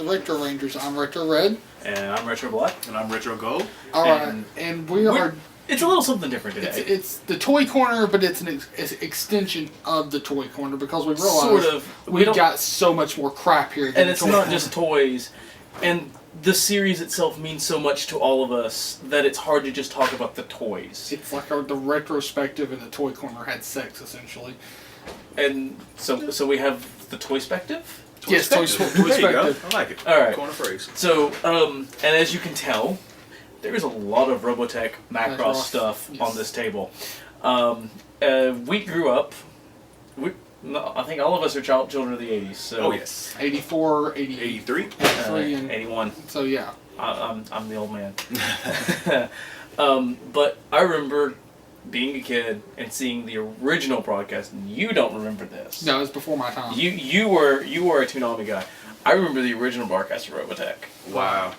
the Retro Rangers. I'm Retro Red. And I'm Retro Black. And I'm Retro Gold. Alright, and we are... It's a little something different today. It's the Toy Corner, but it's an extension of the Toy Corner because we realized sort of, we got so much more crap here. And it's not just toys. And the series itself means so much to all of us that it's hard to just talk about the toys. It's like the retrospective and the Toy Corner had sex, essentially. And so we have the Toy-Spective? Yes, Toy-Spective. There you go. I like it. All right. Corner phrase. So, and as you can tell, there's a lot of Robotech Macross stuff on this table. We grew up... I think all of us are children of the 80s. So oh, yes. 84, 83? 83 and 81. So, yeah. I'm the old man. But I remember being a kid and seeing the original broadcast. And you don't remember this. No, it was before my time. You were a Toonami guy. I remember the original broadcast of Robotech. Wow.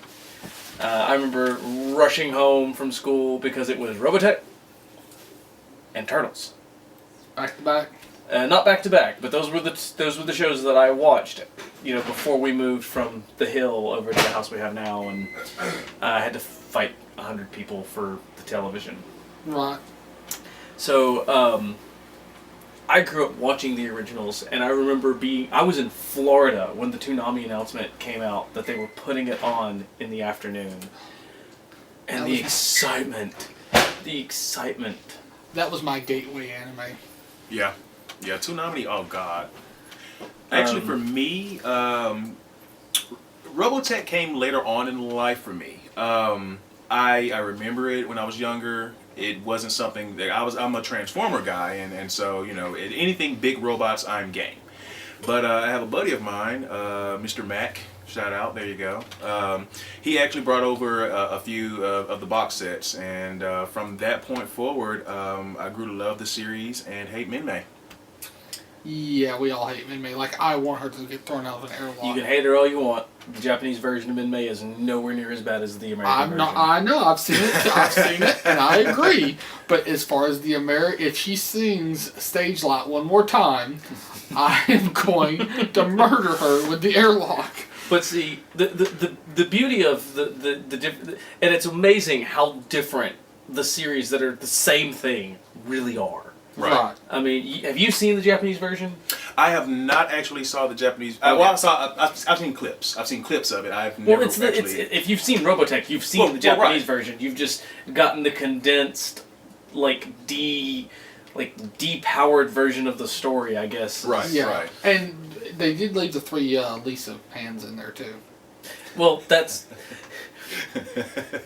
I remember rushing home from school because it was Robotech and Turtles. Back to back. Not back to back, but those were the shows that I watched. You know, before we moved from the hill over to the house we have now, and I had to fight 100 people for the television. Right. So I grew up watching the originals, and I remember I was in Florida when the Toonami announcement came out that they were putting it on in the afternoon, and the excitement. That was my gateway anime. Yeah. Yeah, Toonami, oh god. Actually, for me, Robotech came later on in life for me. I remember it when I was younger. It wasn't something that I'm a Transformer guy, and so, you know, anything big robots, I'm game. But I have a buddy of mine, Mr. Mac, shout out, there you go. He actually brought over a few of the box sets, and from that point forward, I grew to love the series and hate Min-May. Yeah, we all hate Min-May. Like, I want her to get thrown out of an airlock. You can hate her all you want. The Japanese version of Min-May is nowhere near as bad as the American version. I know, I've seen it, and I agree. But as far as the if she sings Stage Light one more time, I am going to murder her with the airlock. But see, the beauty of the and it's amazing how different the series that are the same thing really are. Right. I mean, have you seen the Japanese version? I have not actually saw the Japanese. Well, I've seen clips. I've seen clips of it. I've never if you've seen Robotech, you've seen the Japanese version. You've just gotten the condensed, depowered version of the story, I guess. Right. Yeah. Right. And they did leave the 3 Lisa hands in there too. Well, that's.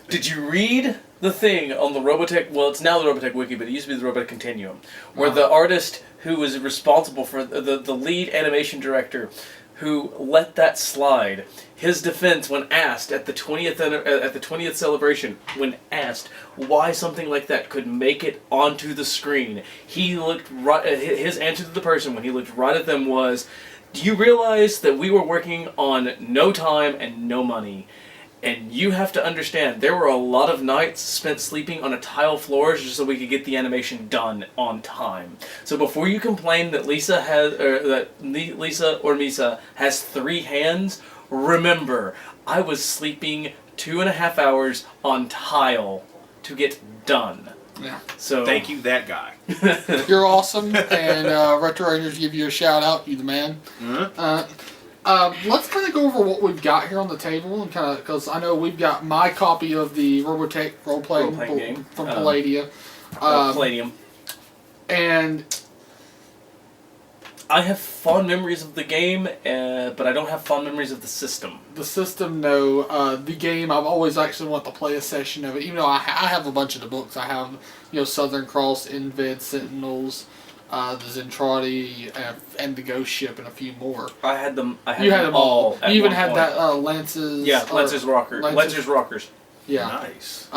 Did you read the thing on the Robotech? Well, it's now the Robotech Wiki, but it used to be the Robotech Continuum, where the artist who was responsible for the lead animation director, who let that slide. His defense, when asked at the 20th celebration, when asked why something like that could make it onto the screen, he looked right. His answer to the person when he looked right at them was, "Do you realize that we were working on no time and no money?" And you have to understand, there were a lot of nights spent sleeping on a tile floor just so we could get the animation done on time. So before you complain that Lisa or Misa has 3 hands, remember, I was sleeping 2.5 hours on tile to get done. Yeah. So thank you, that guy. You're awesome, and Retro Rangers give you a shout out. You the man. Mm-hmm. Let's kind of go over what we've got here on the table, and kind of because I know we've got my copy of the Robotech role-playing game from Palladium. Palladium. And I have fond memories of the game, but I don't have fond memories of the system. The system, no. The game, I've always actually wanted to play a session of it. Even though I have a bunch of the books. I have, Southern Cross, Invid, Sentinels, the Zentradi, and the Ghost Ship, and a few more. I had them. You had them all. You even had point. that Lance's. Yeah, Lance's Rockers. Yeah. Nice.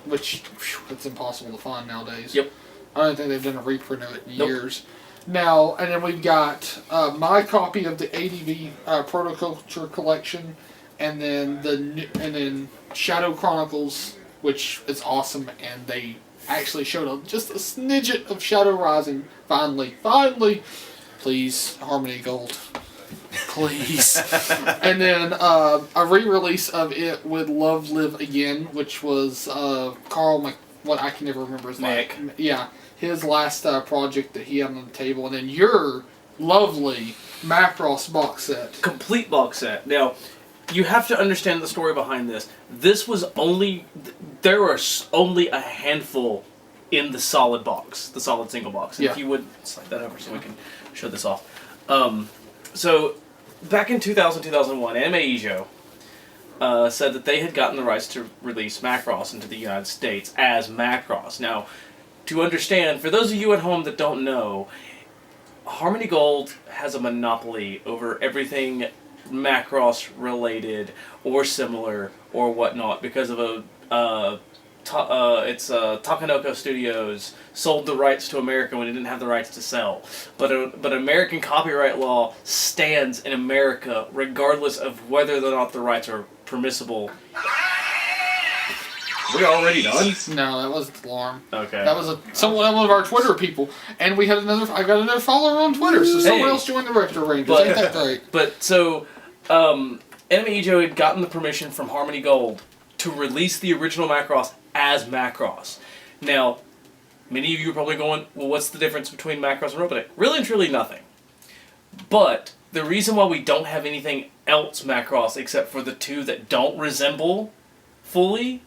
Which it's impossible to find nowadays. Yep. I don't think they've done a reprint of it in years. Now, and then we've got my copy of the ADV Protoculture Collection, and then Shadow Chronicles, which is awesome, and they actually showed just a snidget of Shadow Rising. Finally, please, Harmony Gold. Please. And then a re-release of it with Love Live Again, which was Carl what I can never remember his name. Yeah, his last project that he had on the table, and then your lovely Macross box set. Complete box set. Now, you have to understand the story behind this. This was only... There were only a handful in the solid box, the solid single box. And if you would slide that over so we can show this off. So, back in 2000-2001, Anime Ijo said that they had gotten the rights to release Macross into the United States as Macross. Now, to understand, for those of you at home that don't know, Harmony Gold has a monopoly over everything Macross related or similar or whatnot because of Takanoko Studios sold the rights to America when it didn't have the rights to sell. But American copyright law stands in America regardless of whether or not the rights are permissible. We're already done? No, that wasn't the alarm. Okay. That was one of our Twitter people, and I got another follower on Twitter, so someone else joined the Retro Rangers. Ain't that great? But so, Anime Ijo had gotten the permission from Harmony Gold to release the original Macross as Macross. Now, many of you are probably going, well, what's the difference between Macross and Robotech? Really and truly nothing. But the reason why we don't have anything else Macross except for the two that don't resemble fully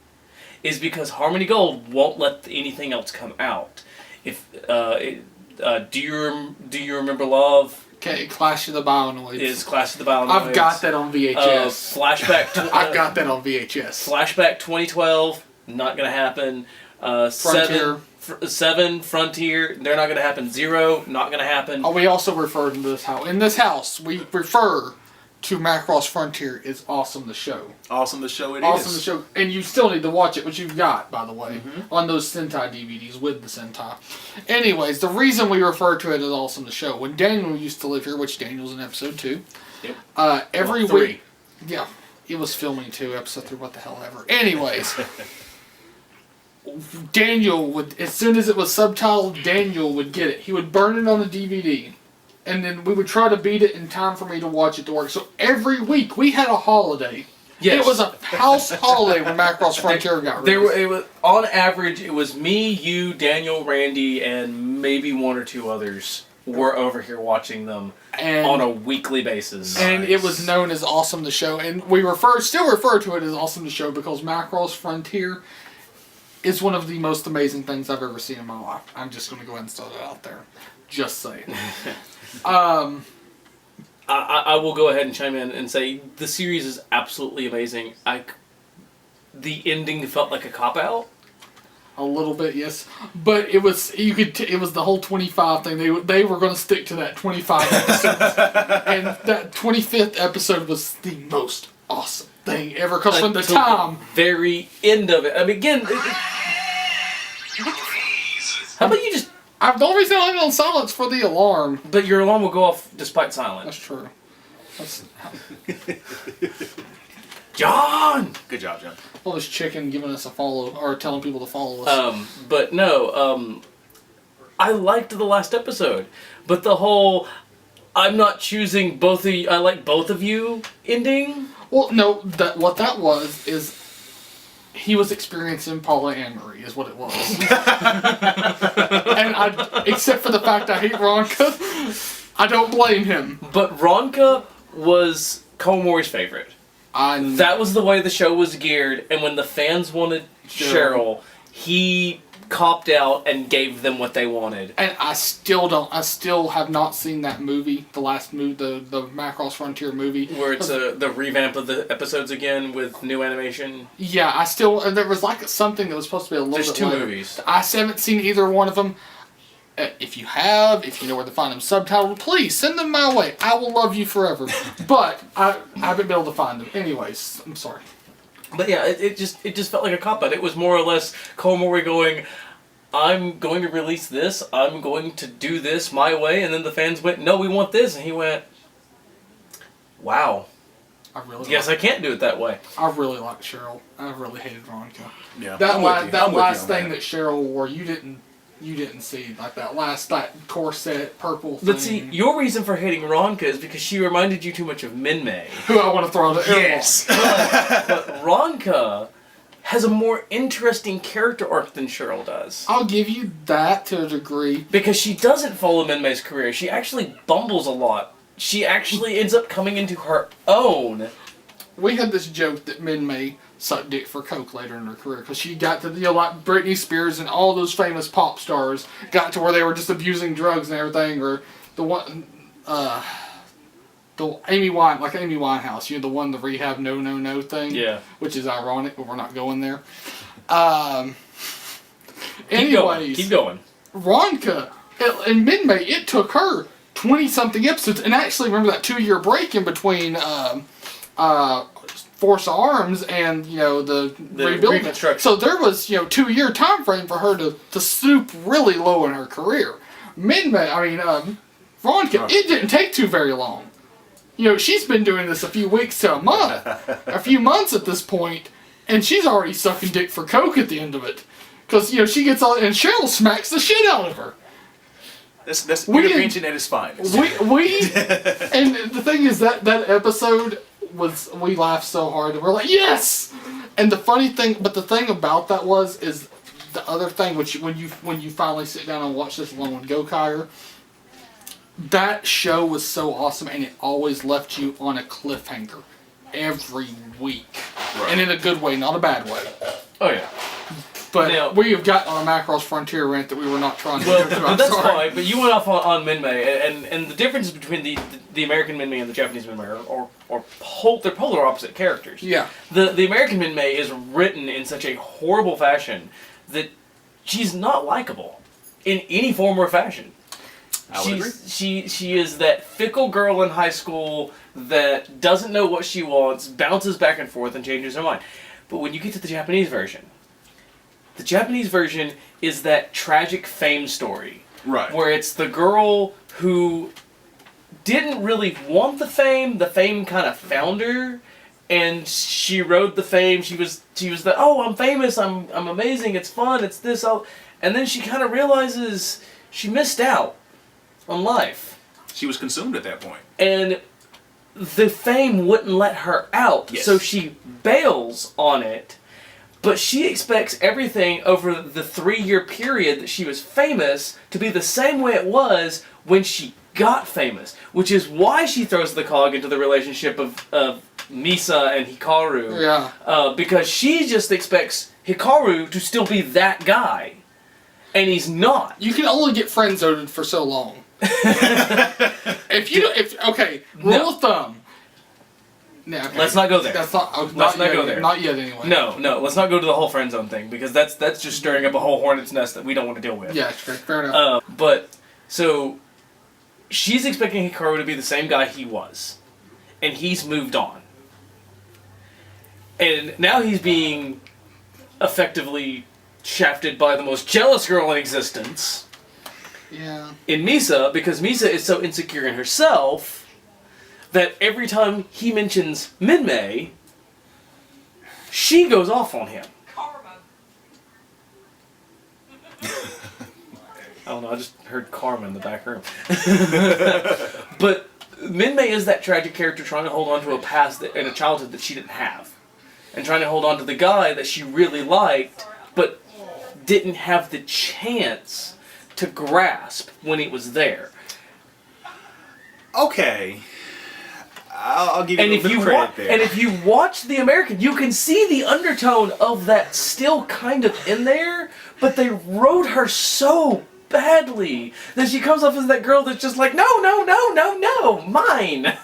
is because Harmony Gold won't let anything else come out. If do you remember Love? Okay, Clash of the Bionoids. Is Clash of the Bionoids. I've got that on VHS. Flashback. I've got that on VHS. Flashback 2012, not gonna happen. Frontier. Seven, Frontier, they're not gonna happen. 0, not gonna happen. Oh, we also refer to this house. In this house, we refer to Macross Frontier is Awesome the Show. Awesome the Show it Awesome is. the Show. And you still need to watch it, which you've got, by the way, on those Sentai DVDs with the Sentai. Anyways, the reason we refer to it as Awesome the Show, when Daniel used to live here, which Daniel's in episode 2, every week... Yeah, it was filming 2, episode 3, what the hell ever. Anyways... Daniel would, as soon as it was subtitled, Daniel would get it. He would burn it on the DVD. And then we would try to beat it in time for me to watch it to work. So every week we had a holiday. Yes. It was a house holiday when Macross Frontier got released. On average, it was me, you, Daniel, Randy, and maybe one or two others were over here watching them on a weekly basis. And it was known as Awesome the Show. And we still refer to it as Awesome the Show because Macross Frontier is one of the most amazing things I've ever seen in my life. I'm just going to go ahead and throw that out there. Just saying. I will go ahead and chime in and say the series is absolutely amazing. The ending felt like a cop-out. A little bit, yes. But it was it was the whole 25 thing. They were going to stick to that 25 episodes. And that 25th episode was the most awesome thing ever. Because from the time... very end of it. I mean, again... How about you just... The only reason I'm on silence for the alarm. But your alarm will go off despite silence. That's true. John! Good job, John. Well, this chicken giving us a follow, or telling people to follow us. But no, I liked the last episode. But the whole, I'm not choosing both of you, I like both of you ending? Well, no, what that was is... He was experiencing polyamory, is what it was. And except for the fact I hate Ronka, I don't blame him. But Ronka was Komori's favorite. That was the way the show was geared, and when the fans wanted Cheryl, he copped out and gave them what they wanted. And I still have not seen that movie, the last movie, the Macross Frontier movie. Where it's the revamp of the episodes again with new animation. Yeah, there was like something that was supposed to be a little bit There's two later. movies. I haven't seen either one of them. If you know where to find them subtitled, please send them my way. I will love you forever. But I haven't been able to find them. Anyways, I'm sorry. But yeah, it just felt like a cop-out. It was more or less Komori going, I'm going to release this, I'm going to do this my way, and then the fans went, no, we want this, and he went, wow. I guess I can't do it that way. I really liked Cheryl. I really hated Ronka. Yeah. That last thing that Cheryl wore, you didn't you didn't see like that corset purple thing. But see, your reason for hating Ronka is because she reminded you too much of Minmay. Who I want to throw the Yes. But Ronka has a more interesting character arc than Cheryl does. I'll give you that to a degree. Because she doesn't follow Minmay's career. She actually bumbles a lot. She actually ends up coming into her own. We had this joke that Minmay sucked dick for coke later in her career because she got to, like Britney Spears and all those famous pop stars got to where they were just abusing drugs and everything, or the one, the Amy Winehouse, the one, the rehab no thing. Yeah. Which is ironic, but we're not going there. Keep going. Ronka and Minmay, it took her 20-something episodes, and actually remember that 2-year break in between Force Arms and the rebuilding. Reconstruction. So there was 2-year time frame for her to stoop really low in her career. Ronka, it didn't take too very long. She's been doing this a few weeks to a month, a few months at this point, and she's already sucking dick for coke at the end of it. Because, she gets all, and Cheryl smacks the shit out of her. That's intervention at its finest. And the thing is that episode we laughed so hard, and we're like, yes! And the thing about that is the other thing, which when you finally sit down and watch this alone with Gokaier, that show was so awesome, and it always left you on a cliffhanger every week. Right. And in a good way, not a bad way. Oh, yeah. But now, we have gotten on a Macross Frontier rant that we were not trying to do. But that's fine. But you went off on Minmay, and the difference between the American Minmay and the Japanese Minmay they're polar opposite characters. Yeah. The American Minmay is written in such a horrible fashion that she's not likable in any form or fashion. I would agree. She is that fickle girl in high school that doesn't know what she wants, bounces back and forth, and changes her mind. But when you get to the Japanese version is that tragic fame story. Right. Where it's the girl who didn't really want the fame kind of found her, and she rode the fame. She was the, I'm famous, I'm amazing, it's fun, it's this, and then she kind of realizes she missed out on life. She was consumed at that point. And the fame wouldn't let her out, yes. So she bails on it, but she expects everything over the 3-year period that she was famous to be the same way it was when she got famous, which is why she throws the cog into the relationship of Misa and Hikaru. Yeah. Because she just expects Hikaru to still be that guy, and he's not. You can only get friend-zoned for so long. Rule of thumb. No, okay. Let's not go there. That's not. Let's not go there. Not yet, anyway. No. Let's not go to the whole friend zone thing, because that's just stirring up a whole hornet's nest that we don't want to deal with. Yeah, fair enough. But so she's expecting Hikaru to be the same guy he was, and he's moved on, and now he's being effectively shafted by the most jealous girl in existence. Yeah. In Misa, because Misa is so insecure in herself that every time he mentions Minmay, she goes off on him. Karma. I don't know, I just heard karma in the back room. But Minmay is that tragic character trying to hold on to a past and a childhood that she didn't have. And trying to hold on to the guy that she really liked, but didn't have the chance to grasp when it was there. Okay. I'll give you a little bit of credit there. And if you watch The American, you can see the undertone of that still kind of in there, but they wrote her so badly that she comes off as that girl that's just like, no, mine.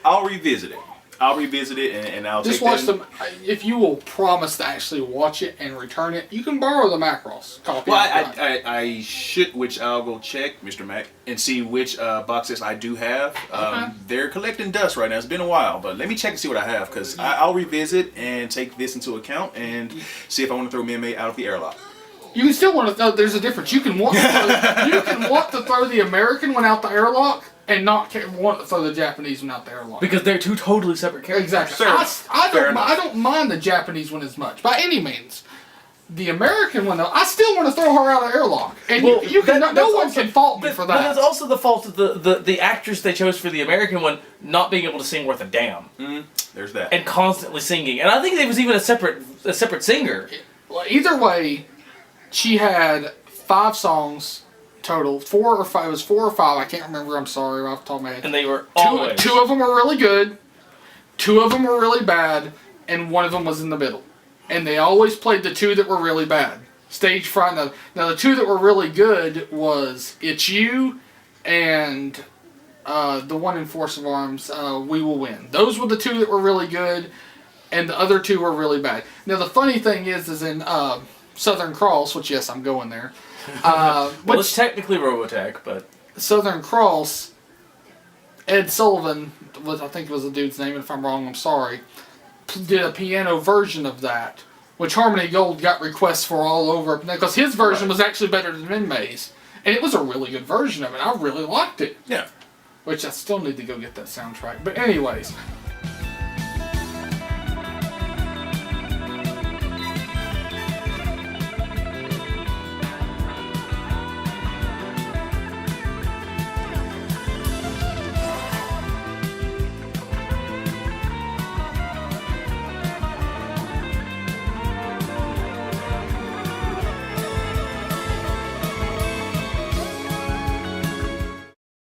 I'll revisit it. And I'll just take watch them. If you will promise to actually watch it and return it, you can borrow the Macross copy. Well, I should, which I'll go check, Mr. Mac, and see which boxes I do have. Okay. They're collecting dust right now. It's been a while, but let me check and see what I have, because I'll revisit and take this into account and see if I want to throw Minmay out of the airlock. You can still want to. There's a difference. You can want to throw the American one out the airlock, and not want to throw the Japanese one out the airlock. Because they're two totally separate characters. Exactly. I don't mind the Japanese one as much, by any means. The American one, though, I still want to throw her out of airlock. And Well, you can, no that's one also- can fault me But, for but that. that's also the fault of the actress they chose for the American one not being able to sing worth a damn There's that. and constantly singing. And I think there was even a separate singer. Well, either way, she had 5 songs total. 4 or 5. It was 4 or 5. I can't remember. I'm sorry. Off the top of my head. And they were always... Two of them were really good. 2 of them were really bad. And 1 of them was in the middle. And they always played the 2 that were really bad. Stage fright. Now the 2 that were really good was It's You and the one in Force of Arms, We Will Win. Those were the 2 that were really good. And the other 2 were really bad. Now the funny thing is in Southern Cross, which yes, I'm going there. well, it's technically Robotech, but... Southern Cross, Ed Sullivan, I think was the dude's name, and if I'm wrong, I'm sorry, did a piano version of that, which Harmony Gold got requests for all over, because his version was actually better than Min-May's. And it was a really good version of it. I really liked it. Yeah. Which I still need to go get that soundtrack. But anyways,